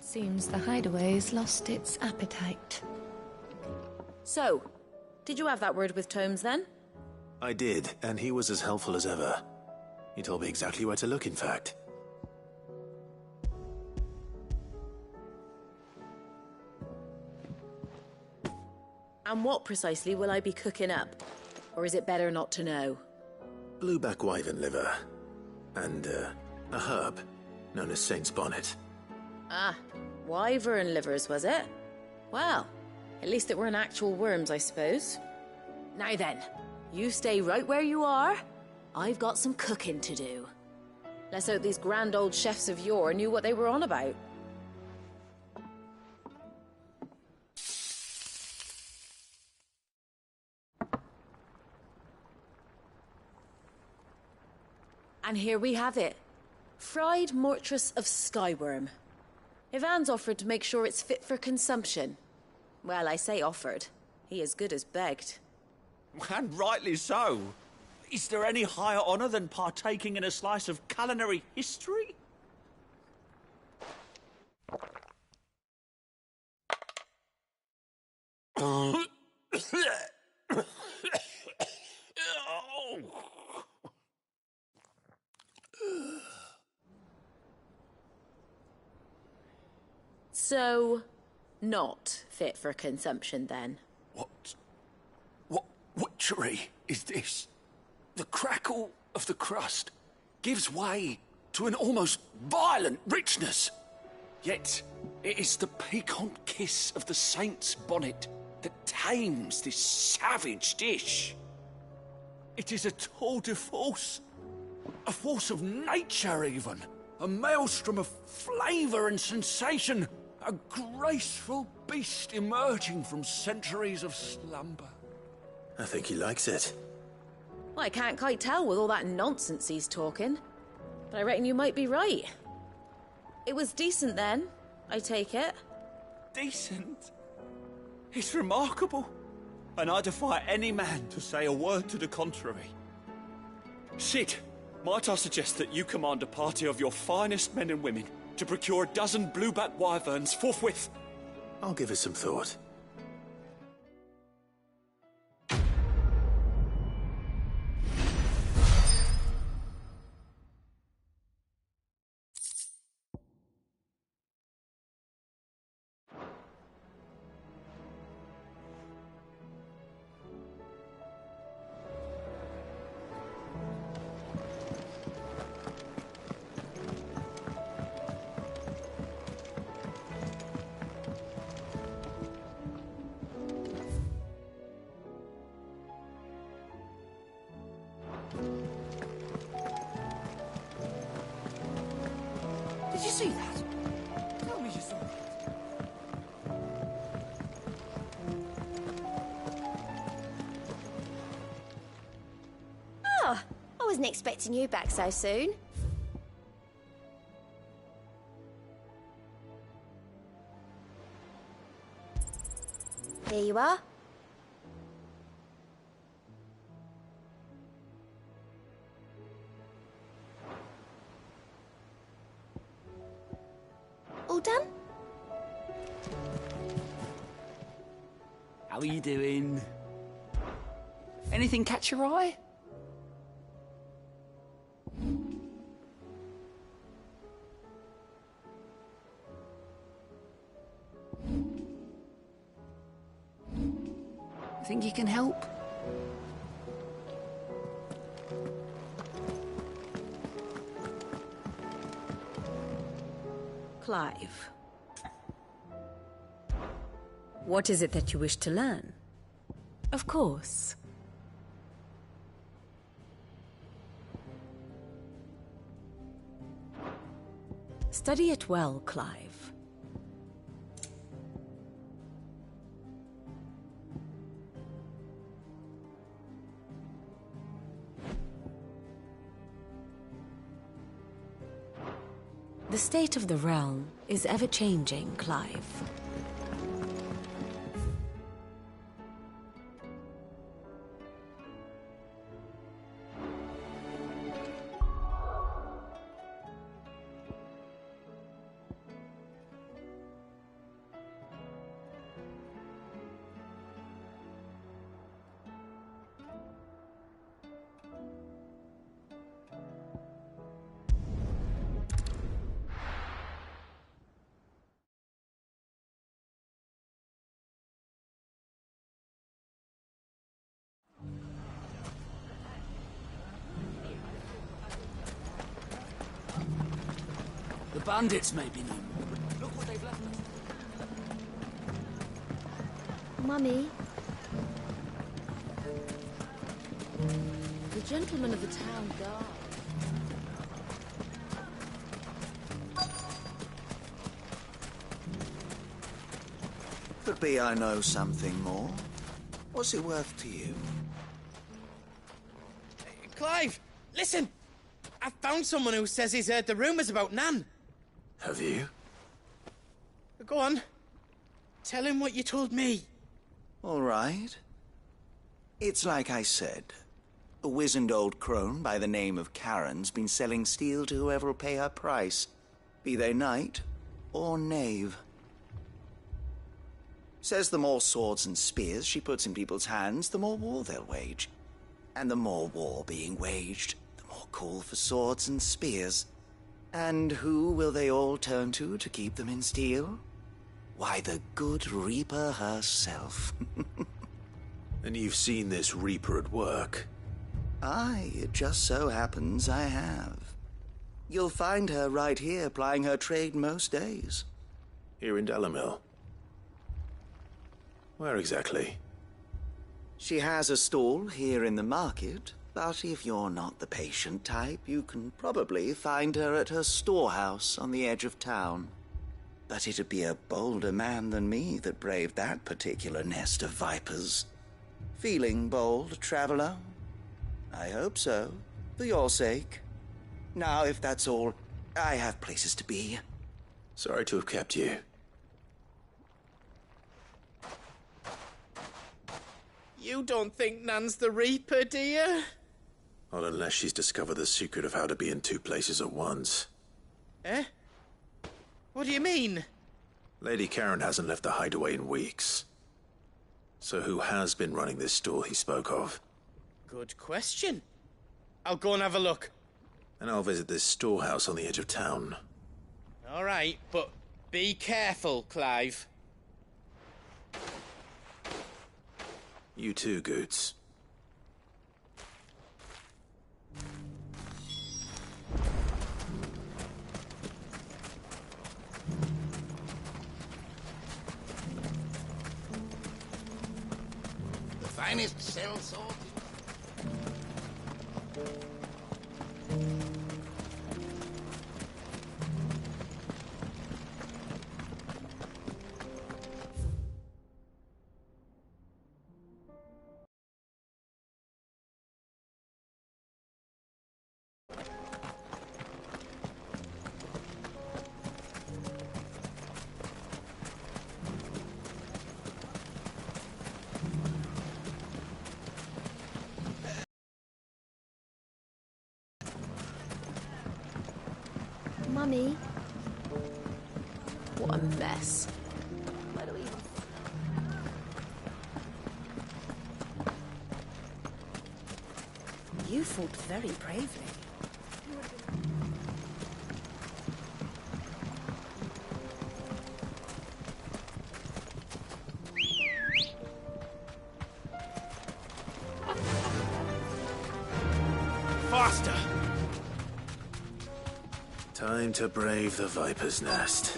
Seems the hideaway's lost its appetite. So, did you have that word with Tomes then? I did, and he was as helpful as ever. He told me exactly where to look, in fact. And what precisely will I be cooking up? Or is it better not to know? Blueback wyvern liver. And, a herb known as Saint's Bonnet. Ah, wyvern livers, was it? Well, at least it weren't actual worms, I suppose. Now then, you stay right where you are. I've got some cooking to do. Let's hope these grand old chefs of yore knew what they were on about. And here we have it. Fried mortress of skyworm. Ivan's offered to make sure it's fit for consumption. Well, I say offered. He as good as begged. And rightly so. Is there any higher honour than partaking in a slice of culinary history? So, not fit for consumption then? What witchery is this? The crackle of the crust gives way to an almost violent richness. Yet, it is the piquant kiss of the saint's bonnet that tames this savage dish. It is a tour de force. A force of nature, even. A maelstrom of flavour and sensation. A graceful beast emerging from centuries of slumber. I think he likes it. Well, I can't quite tell with all that nonsense he's talking. But I reckon you might be right. It was decent then, I take it. Decent? It's remarkable. And I defy any man to say a word to the contrary. Sid, might I suggest that you command a party of your finest men and women to procure a dozen blueback wyverns forthwith? I'll give it some thought. Did you see that? Tell me you saw that. Oh, I wasn't expecting you back so soon. There you are. All done? How are you doing? Anything catch your eye? Think you can help? Clive. What is it that you wish to learn? Of course. Study it well, Clive. The state of the realm is ever-changing, Clive. bandits may be no more, but look what they've left us. Mummy, The gentleman of the town guard. Could be I know something more. What's it worth to you? Clive, listen! I found someone who says he's heard the rumours about Nan. Have you? Go on. Tell him what you told me. All right. It's like I said. A wizened old crone by the name of Karen's been selling steel to whoever will pay her price, be they knight or knave. Says the more swords and spears she puts in people's hands, the more war they'll wage. And the more war being waged, the more call for swords and spears. And who will they all turn to keep them in steel? Why, the good Reaper herself. And you've seen this Reaper at work? Aye, it just so happens I have. You'll find her right here plying her trade most days. Here in Delamil? Where exactly? She has a stall here in the market, but if you're not the patient type, you can probably find her at her storehouse on the edge of town. But it'd be a bolder man than me that braved that particular nest of vipers. Feeling bold, traveler? I hope so, for your sake. Now, if that's all, I have places to be. Sorry to have kept you. You don't think Nan's the Reaper, do you? Not unless she's discovered the secret of how to be in two places at once. Eh? What do you mean? Lady Karen hasn't left the hideaway in weeks. So who has been running this stall he spoke of? Good question. I'll go and have a look. And I'll visit this storehouse on the edge of town. All right, but be careful, Clive. You too, Goots. The finest cell salt. Mummy. What a mess. Where do we even... You fought very bravely. Faster! Time to brave the Viper's Nest.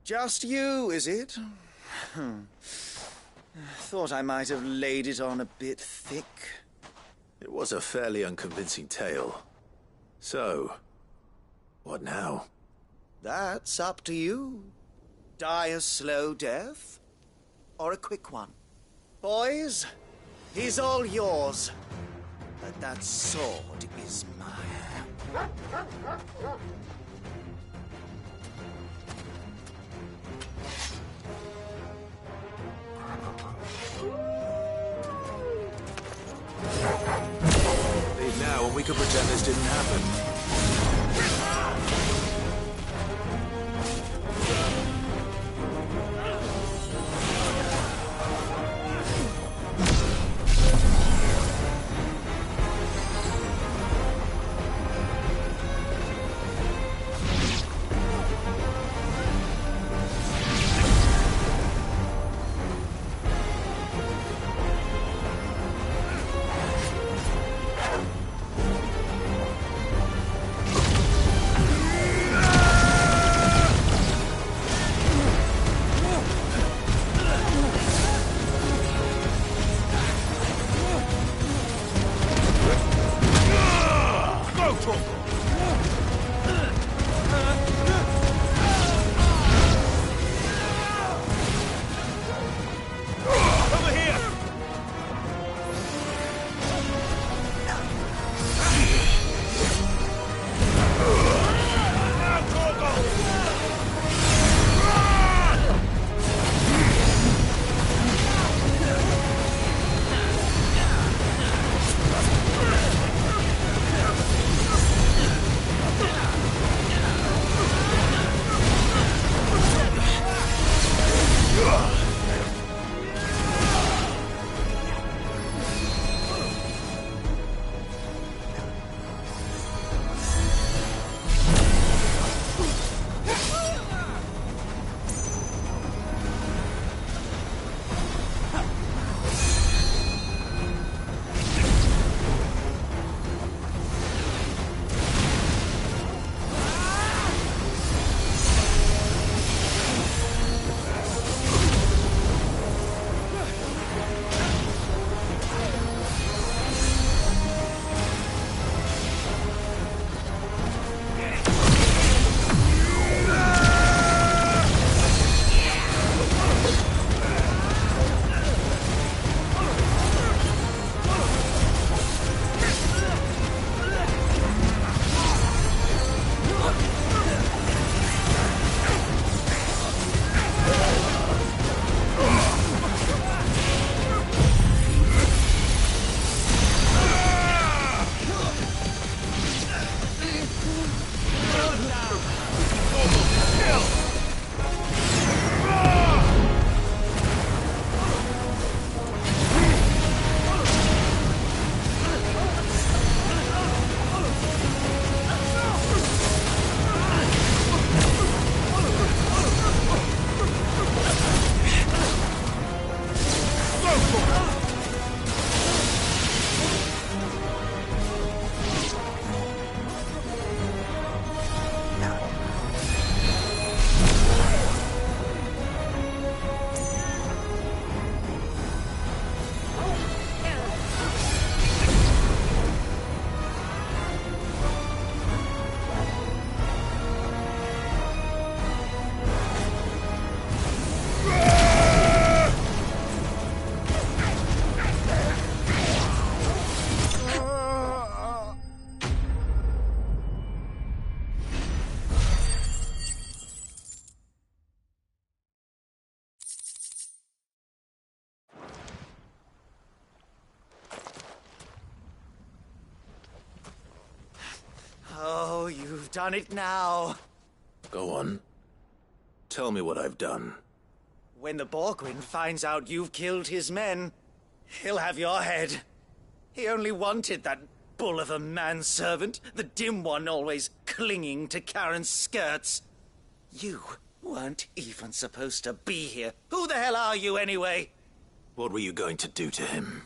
Just you, is it? Thought I might have laid it on a bit thick. It was a fairly unconvincing tale. So, what now? That's up to you. Die a slow death, or a quick one. Boys, he's all yours. But that sword is mine. Leave now and we can pretend this didn't happen. You've done it now. Go on. Tell me what I've done. When the Borgwyn finds out you've killed his men, he'll have your head. He only wanted that bull of a manservant, the dim one always clinging to Karen's skirts. You weren't even supposed to be here. Who the hell are you anyway? What were you going to do to him?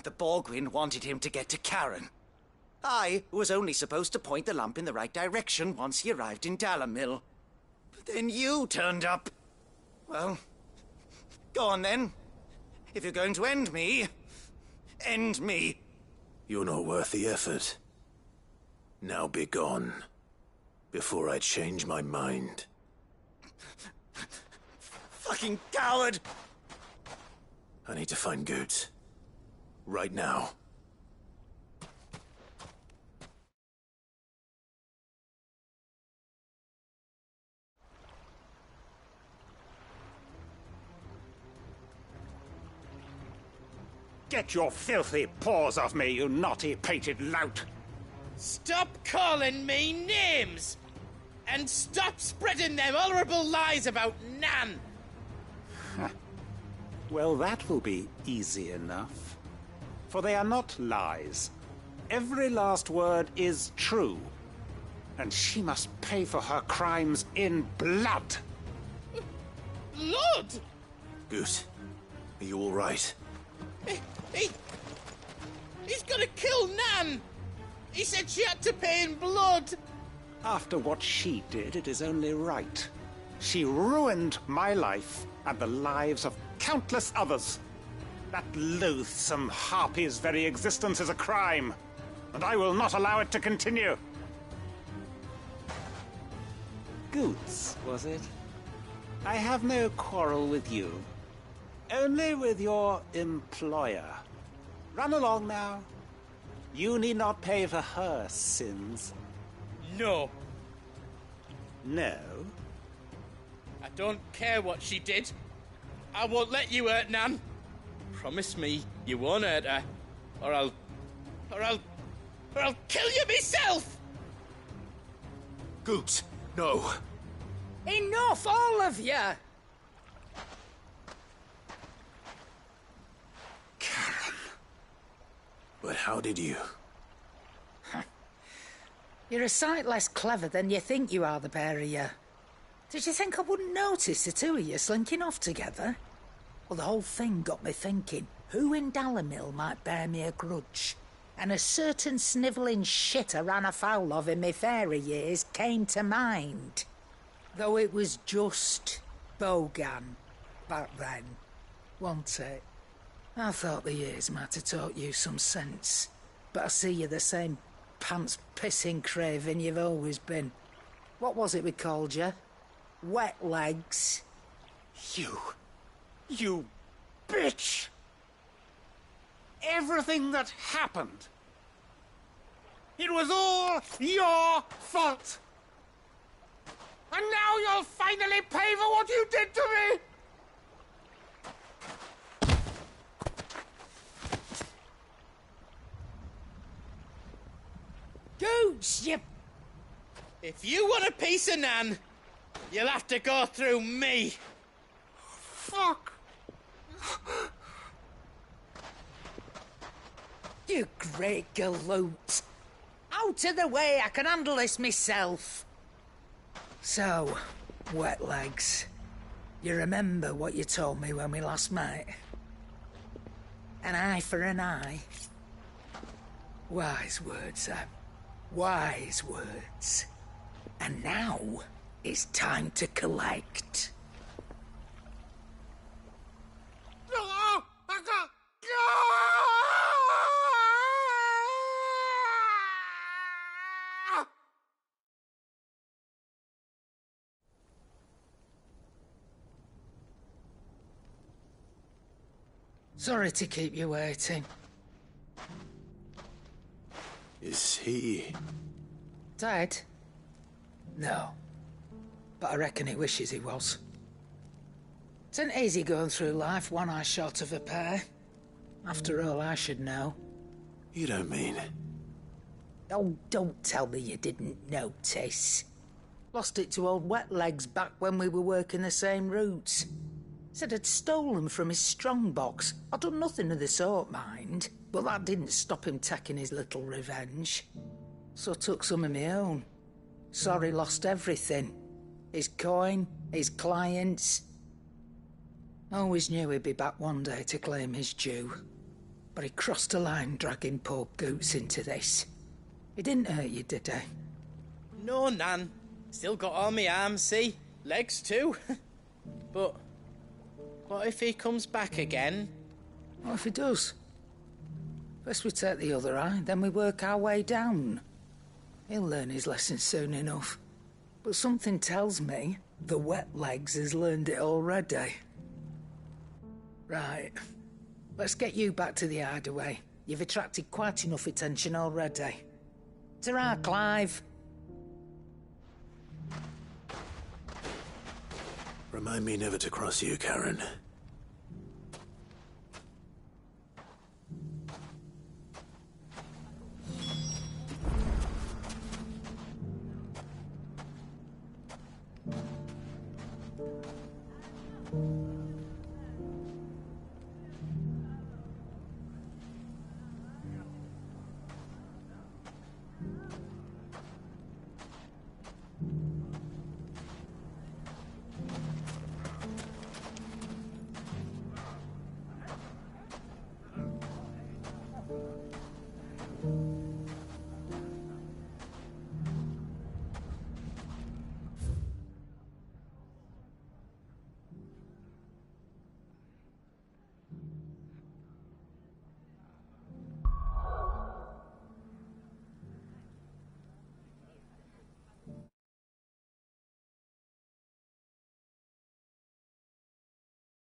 The Borgwyn wanted him to get to Karen. I was only supposed to point the lamp in the right direction once he arrived in Dalamil. But then you turned up. Well, go on then. If you're going to end me, end me. You're not worth the effort. Now be gone, before I change my mind. Fucking coward! I need to find Goots. Right now. Get your filthy paws off me, you naughty-pated lout! Stop calling me names! And stop spreading them horrible lies about Nan! Well, that will be easy enough. For they are not lies. Every last word is true. And she must pay for her crimes in blood. Blood? Goot, are you all right? He's gonna kill Nan! He said she had to pay in blood! After what she did, it is only right. She ruined my life and the lives of countless others. That loathsome harpy's very existence is a crime, and I will not allow it to continue. Goots, was it? I have no quarrel with you. Only with your employer. Run along now. You need not pay for her sins. No. No? I don't care what she did. I won't let you hurt Nan. Promise me you won't hurt her, or I'll kill you myself! Goots, no. Enough, all of you! Karen. But how did you? You're a sight less clever than you think you are, the pair of you. Did you think I wouldn't notice the two of you slinking off together? Well, the whole thing got me thinking, who in Dalamil might bear me a grudge? And a certain snivelling shit I ran afoul of in my fairy years came to mind. Though it was just Bogan back then, wasn't it? I thought the years might have taught you some sense, but I see you're the same pants-pissing craven you've always been. What was it we called you? Wet legs? You bitch! Everything that happened, it was all your fault! And now you'll finally pay for what you did to me! Gooch, you... If you want a piece of Nan, you'll have to go through me. Fuck! You great galoot. Out of the way, I can handle this myself. So, wet legs, you remember what you told me when we last met? An eye for an eye. Wise words, Sam. Wise words. And now, it's time to collect. Sorry to keep you waiting. Is he... Dead? No. But I reckon he wishes he was. It ain't easy going through life one eye short of a pair. After all, I should know. You don't mean... Oh, don't tell me you didn't notice. Lost it to old Wet Legs back when we were working the same routes. Said I'd stolen from his strongbox. I'd done nothing of the sort, mind, but that didn't stop him taking his little revenge. So I took some of my own. Sorry, lost everything. His coin, his clients. Always knew he'd be back one day to claim his due. But he crossed a line dragging poor Goots into this. He didn't hurt you, did he? No, Nan. Still got all my arms, see? Legs too. But what if he comes back again? What if he does? First we take the other eye, then we work our way down. He'll learn his lesson soon enough. But something tells me the Wet Legs has learned it already. Right. Let's get you back to the hideaway. You've attracted quite enough attention already. Ta-ra, Clive. Remind me never to cross you, Karen.